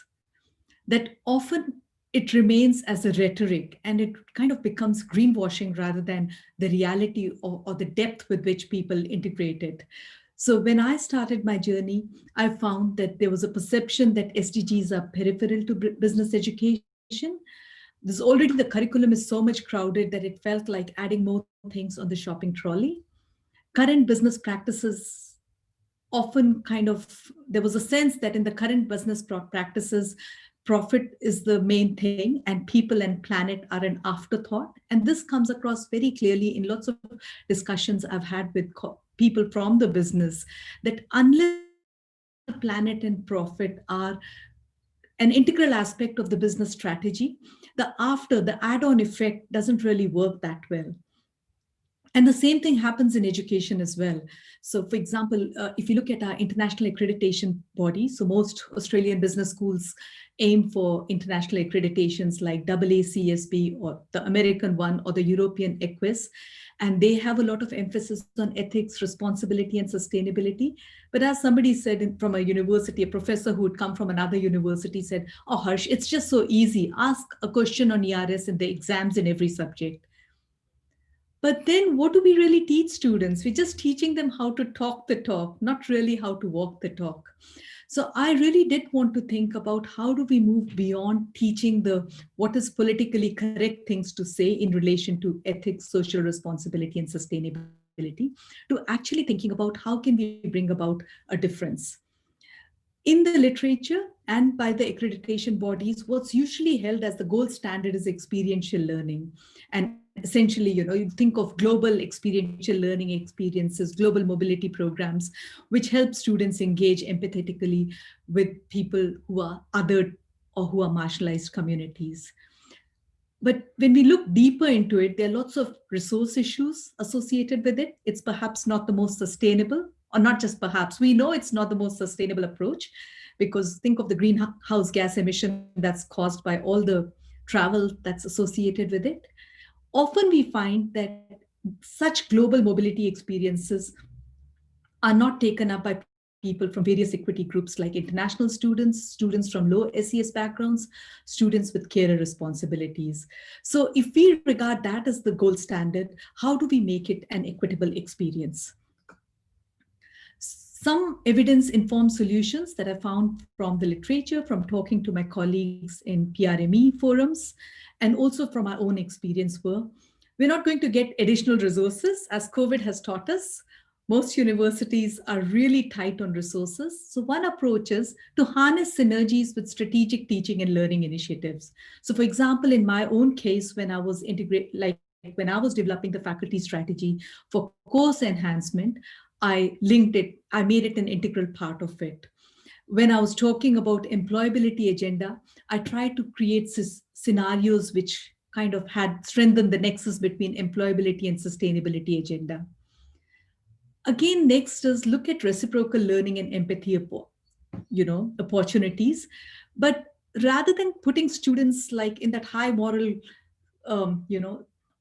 that often it remains as a rhetoric and it kind of becomes greenwashing rather than the reality or the depth with which people integrate it. So when I started my journey, I found that there was a perception that SDGs are peripheral to business education. There's already, the curriculum is so much crowded that it felt like adding more things on the shopping trolley. Current business practices often kind of, there was a sense that in the current business practices, profit is the main thing and people and planet are an afterthought. And this comes across very clearly in lots of discussions I've had with people from the business, that unless the planet and profit are an integral aspect of the business strategy, the add-on effect doesn't really work that well. And the same thing happens in education as well. So for example, if you look at our international accreditation body, so most Australian business schools aim for international accreditations like AACSB or the American one or the European EQUIS. And they have a lot of emphasis on ethics, responsibility, and sustainability. But as somebody said from a university, a professor who had come from another university said, "Oh, Harsh, it's just so easy. Ask a question on ERS in the exams in every subject." But then what do we really teach students? We're just teaching them how to talk the talk, not really how to walk the talk. So I really did want to think about how do we move beyond teaching what is politically correct things to say in relation to ethics, social responsibility, and sustainability, to actually thinking about how can we bring about a difference. In the literature and by the accreditation bodies, what's usually held as the gold standard is experiential learning. And essentially, you think of global experiential learning experiences, global mobility programs, which help students engage empathetically with people who are othered or who are marginalized communities. But when we look deeper into it, there are lots of resource issues associated with it. It's perhaps not the most sustainable, or not just perhaps, we know it's not the most sustainable approach, because think of the greenhouse gas emission that's caused by all the travel that's associated with it. Often we find that such global mobility experiences are not taken up by people from various equity groups like international students, students from low SES backgrounds, students with carer responsibilities. So if we regard that as the gold standard, how do we make it an equitable experience? Some evidence-informed solutions that I found from the literature, from talking to my colleagues in PRME forums, and also from our own experience were, we're not going to get additional resources, as COVID has taught us. Most universities are really tight on resources. So one approach is to harness synergies with strategic teaching and learning initiatives. So for example, in my own case, when I was developing the faculty strategy for course enhancement, I linked it, I made it an integral part of it. When I was talking about employability agenda, I tried to create scenarios which kind of had strengthened the nexus between employability and sustainability agenda. Again, next is look at reciprocal learning and empathy, opportunities. But rather than putting students like in that high moral,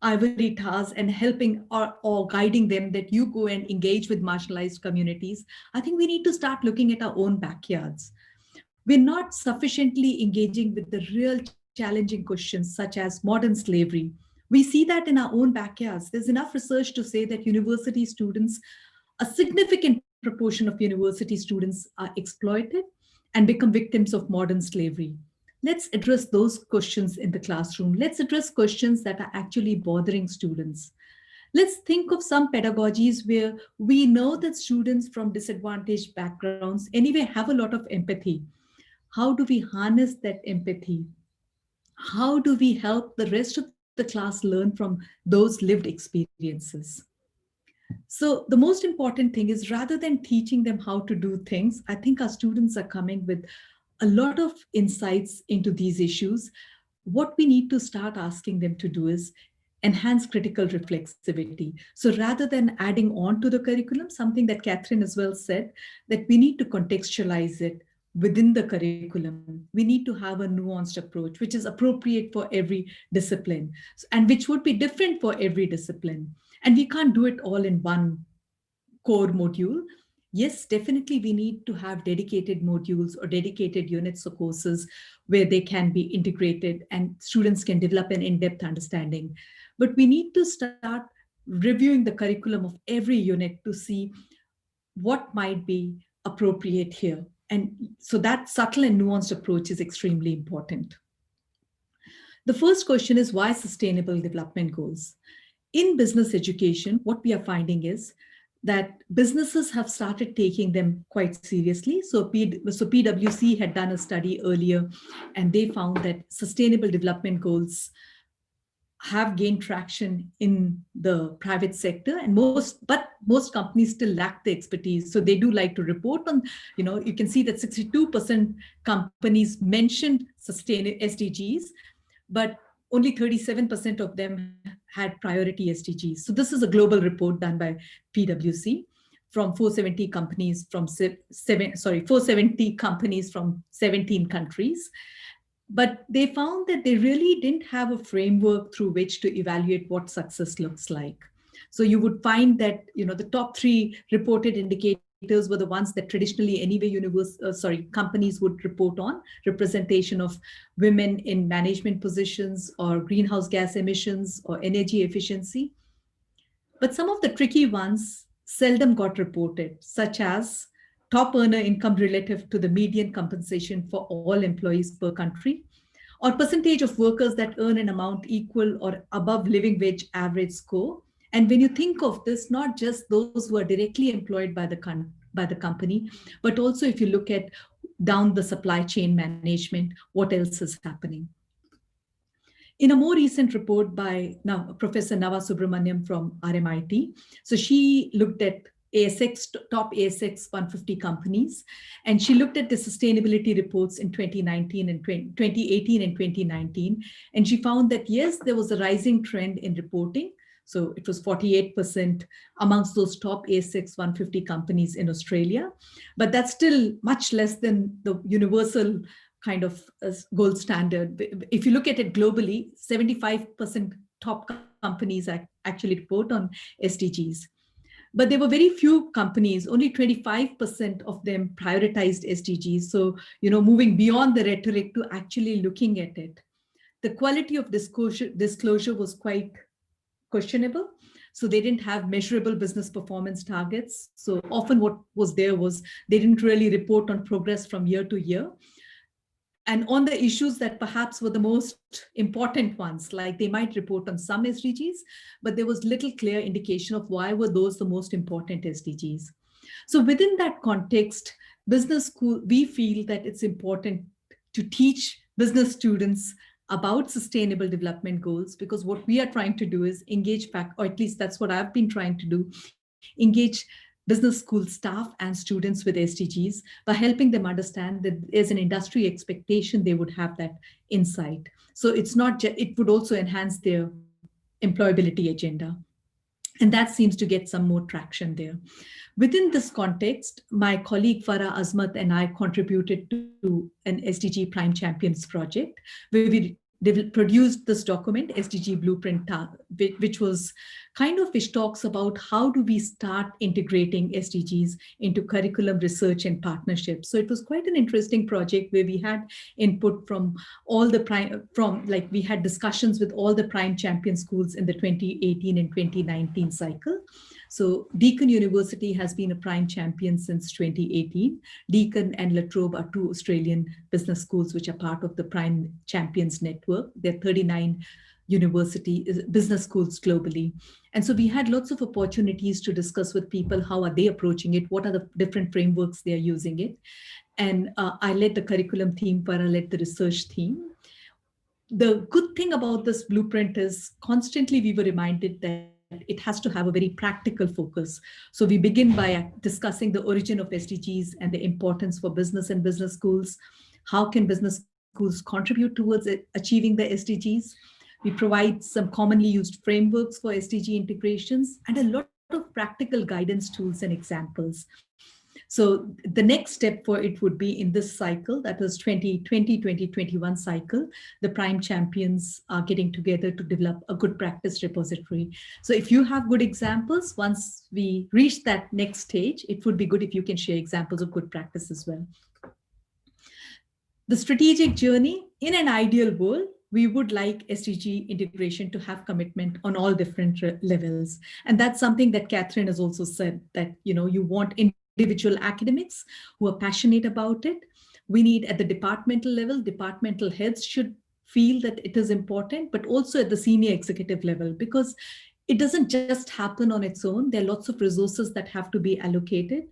ivory towers and helping or guiding them that you go and engage with marginalized communities, I think we need to start looking at our own backyards. We're not sufficiently engaging with the real challenging questions such as modern slavery. We see that in our own backyards. There's enough research to say that university students, a significant proportion of university students are exploited and become victims of modern slavery. Let's address those questions in the classroom. Let's address questions that are actually bothering students. Let's think of some pedagogies where we know that students from disadvantaged backgrounds anyway have a lot of empathy. How do we harness that empathy? How do we help the rest of the class learn from those lived experiences? So the most important thing is, rather than teaching them how to do things, I think our students are coming with a lot of insights into these issues. What we need to start asking them to do is enhance critical reflexivity. So rather than adding on to the curriculum, something that Kathryn as well said, that we need to contextualize it within the curriculum. We need to have a nuanced approach, which is appropriate for every discipline and which would be different for every discipline. And we can't do it all in one core module. Yes, definitely we need to have dedicated modules or dedicated units or courses where they can be integrated and students can develop an in-depth understanding. But we need to start reviewing the curriculum of every unit to see what might be appropriate here. And so that subtle and nuanced approach is extremely important. The first question is, why sustainable development goals? In business education, what we are finding is that businesses have started taking them quite seriously. So PwC had done a study earlier, and they found that sustainable development goals have gained traction in the private sector, and most companies still lack the expertise. So they do like to report on, you can see that 62% companies mentioned SDGs, but only 37% of them had priority SDGs. So this is a global report done by PwC from 470 companies from 470 companies from 17 countries. But they found that they really didn't have a framework through which to evaluate what success looks like. So you would find that, the top 3 reported indicators were the ones that traditionally anyway companies would report on: representation of women in management positions, or greenhouse gas emissions, or energy efficiency. But some of the tricky ones seldom got reported, such as top earner income relative to the median compensation for all employees per country, or percentage of workers that earn an amount equal or above living wage average score. And when you think of this, not just those who are directly employed by the company, but also if you look at down the supply chain management, what else is happening. In a more recent report by Professor Nava Subramaniam from RMIT, so she looked at top ASX 150 companies, and she looked at the sustainability reports in 2018 and 2019, and she found that yes, there was a rising trend in reporting. So it was 48% amongst those top ASX 150 companies in Australia, but that's still much less than the universal kind of gold standard. If you look at it globally, 75% top companies actually report on SDGs. But there were very few companies, only 25% of them prioritized SDGs. So, moving beyond the rhetoric to actually looking at it. The quality of disclosure was quite questionable. So they didn't have measurable business performance targets. So often what was there was they didn't really report on progress from year to year. And on the issues that perhaps were the most important ones, like they might report on some SDGs, but there was little clear indication of why were those the most important SDGs. So within that context, business school, we feel that it's important to teach business students about sustainable development goals, because what we are trying to do is engage back, or at least that's what I've been trying to do, engage business school staff and students with SDGs by helping them understand that there's an industry expectation they would have that insight. So it's not just, it would also enhance their employability agenda. And that seems to get some more traction there. Within this context, my colleague Farah Azmat and I contributed to an SDG Prime Champions project, where we produced this document, SDG Blueprint, which talks about how do we start integrating SDGs into curriculum research and partnerships. So it was quite an interesting project where we had input from all the we had discussions with all the Prime Champion schools in the 2018 and 2019 cycle. So Deakin University has been a Prime Champion since 2018. Deakin and La Trobe are 2 Australian business schools which are part of the Prime Champions network. There are 39 business schools globally. And so we had lots of opportunities to discuss with people, how are they approaching it? What are the different frameworks they are using it? And I led the curriculum team, Para led the research team. The good thing about this blueprint is constantly we were reminded that it has to have a very practical focus. So we begin by discussing the origin of SDGs and the importance for business and business schools. How can business schools contribute towards achieving the SDGs? We provide some commonly used frameworks for SDG integrations and a lot of practical guidance tools and examples. So the next step for it would be in this cycle, that was 2020-2021 cycle, the Prime Champions are getting together to develop a good practice repository. So if you have good examples, once we reach that next stage, it would be good if you can share examples of good practice as well. The strategic journey, in an ideal world, we would like SDG integration to have commitment on all different levels. And that's something that Kathryn has also said, that you want individual academics who are passionate about it. We need at the departmental level, departmental heads should feel that it is important, but also at the senior executive level, because it doesn't just happen on its own. There are lots of resources that have to be allocated.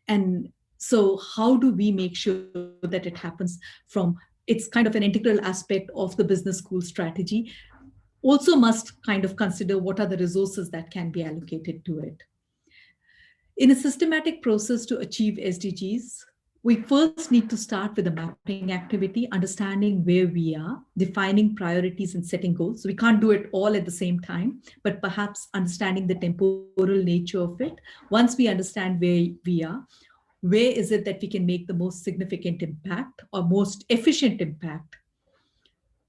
And so how do we make sure that it happens from, it's kind of an integral aspect of the business school strategy, also must kind of consider what are the resources that can be allocated to it. In a systematic process to achieve SDGs, we first need to start with the mapping activity, understanding where we are, defining priorities and setting goals. So we can't do it all at the same time, but perhaps understanding the temporal nature of it. Once we understand where we are, where is it that we can make the most significant impact or most efficient impact?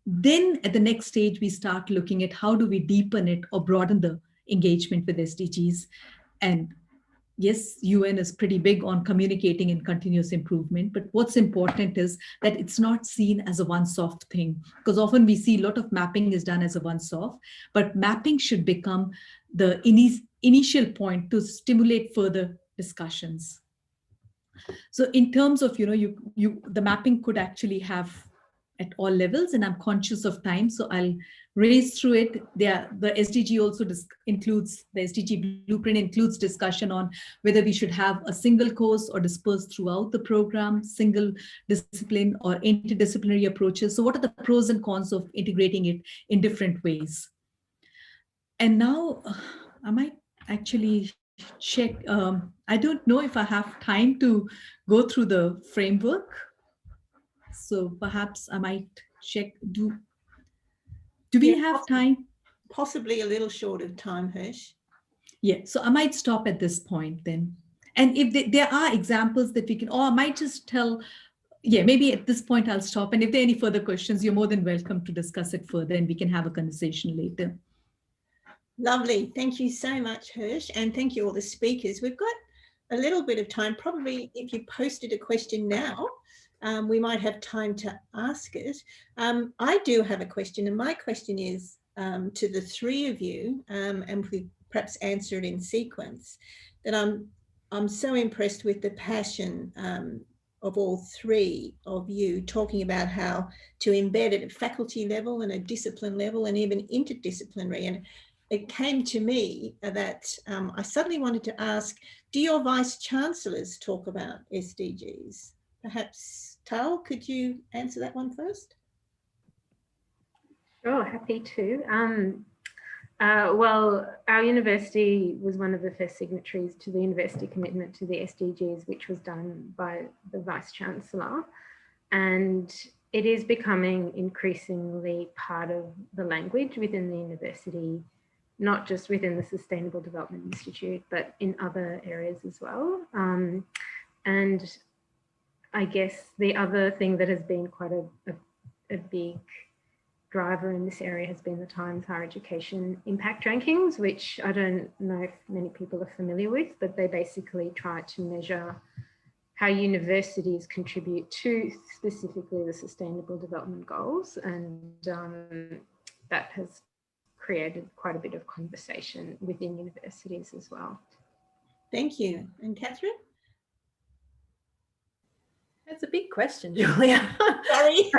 Then at the next stage, we start looking at how do we deepen it or broaden the engagement with SDGs. And yes, UN is pretty big on communicating and continuous improvement, but what's important is that it's not seen as a once-off thing, because often we see a lot of mapping is done as a once-off, but mapping should become the initial point to stimulate further discussions. So in terms of, the mapping could actually have at all levels, and I'm conscious of time, so I'll race through it. The SDG also includes, the SDG blueprint includes discussion on whether we should have a single course or dispersed throughout the program, single discipline or interdisciplinary approaches. So what are the pros and cons of integrating it in different ways? And now I might actually check, I don't know if I have time to go through the framework. So perhaps I might check, do we have time? Possibly a little short of time, Hirsch. Yeah, so I might stop at this point then. And if there are examples that we can, or I might just tell, yeah, maybe at this point I'll stop. And if there are any further questions, you're more than welcome to discuss it further and we can have a conversation later. Lovely. Thank you so much, Hirsch. And thank you all the speakers. We've got a little bit of time. Probably if you posted a question now, we might have time to ask it. I do have a question, and my question is to the three of you, and we perhaps answer it in sequence, that I'm so impressed with the passion of all three of you talking about how to embed it at faculty level and a discipline level and even interdisciplinary. And it came to me that I suddenly wanted to ask, do your Vice Chancellors talk about SDGs? Perhaps, Tahl, could you answer that one first? Sure, happy to. Well, our university was one of the first signatories to the university commitment to the SDGs, which was done by the Vice-Chancellor. And it is becoming increasingly part of the language within the university, not just within the Sustainable Development Institute, but in other areas as well. And I guess the other thing that has been quite a big driver in this area has been the Times Higher Education Impact Rankings, which I don't know if many people are familiar with, but they basically try to measure how universities contribute to specifically the Sustainable Development Goals. And that has created quite a bit of conversation within universities as well. Thank you. And Kathryn? It's a big question, Julia. Sorry.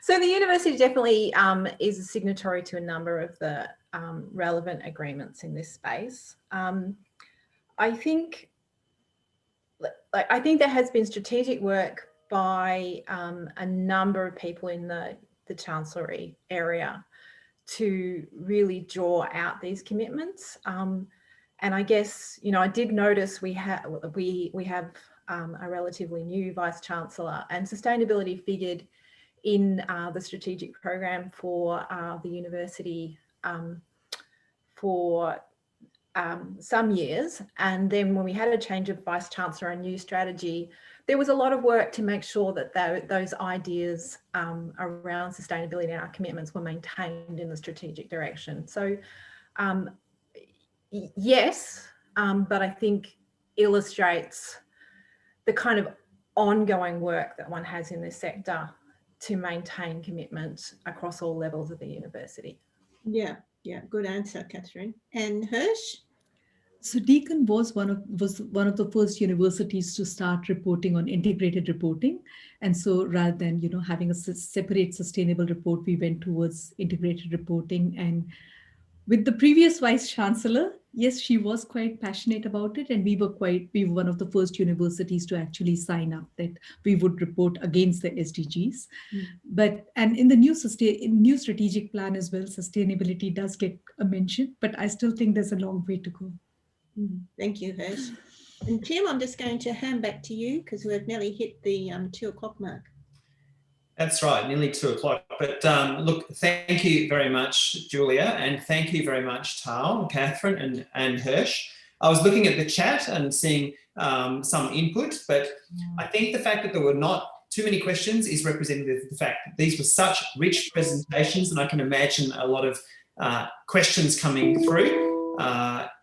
So the university definitely is a signatory to a number of the relevant agreements in this space. I think there has been strategic work by a number of people in the Chancellery area to really draw out these commitments. And I guess, I did notice we have a relatively new Vice-Chancellor, and sustainability figured in the strategic program for the university for some years. And then when we had a change of Vice-Chancellor and new strategy, there was a lot of work to make sure that those ideas around sustainability and our commitments were maintained in the strategic direction. So yes, but I think illustrates the kind of ongoing work that one has in this sector to maintain commitment across all levels of the university. Yeah, good answer, Kathryn. And Hirsch? So Deakin was one of the first universities to start reporting on integrated reporting. And so rather than, having a separate sustainable report, we went towards integrated reporting. And with the previous Vice-Chancellor, yes, she was quite passionate about it. And we were one of the first universities to actually sign up that we would report against the SDGs. And in the new strategic plan as well, sustainability does get a mention, but I still think there's a long way to go. Thank you, Hirsch. And Tim, I'm just going to hand back to you because we've nearly hit the 2 o'clock mark. That's right, nearly 2 o'clock. But look, thank you very much, Julia, and thank you very much, Tahl, Kathryn, and Hirsch. I was looking at the chat and seeing some input, but I think the fact that there were not too many questions is representative of the fact that these were such rich presentations, and I can imagine a lot of questions coming through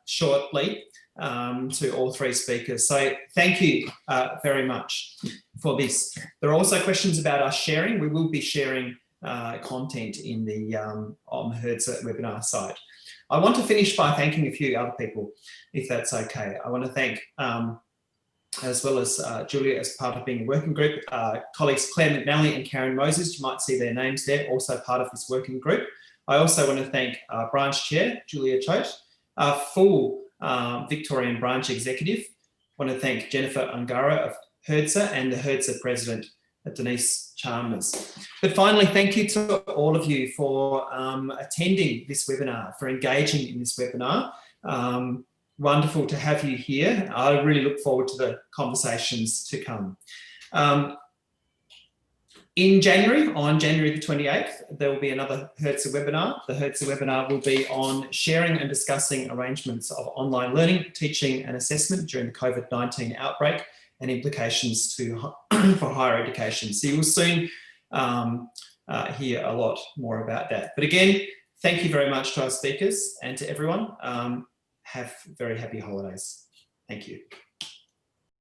shortly to all 3 speakers. So thank you very much for this. There are also questions about us sharing. We will be sharing content in the on the HERDSA webinar site. I want to finish by thanking a few other people, if that's okay. I want to thank, as well as Julia as part of being a working group, colleagues Claire McNally and Karen Moses. You might see their names there, also part of this working group. I also want to thank branch chair, Julia Choate, full Victorian branch executive. I want to thank Jennifer Ungara of HERDSA and the HERDSA president, Denise Chalmers. But finally, thank you to all of you for attending this webinar, for engaging in this webinar. Wonderful to have you here. I really look forward to the conversations to come. In January, on January the 28th, there will be another HERDSA webinar. The HERDSA webinar will be on sharing and discussing arrangements of online learning, teaching and assessment during the COVID-19 outbreak and implications for higher education. So you will soon hear a lot more about that. But again, thank you very much to our speakers and to everyone. Have very happy holidays. Thank you.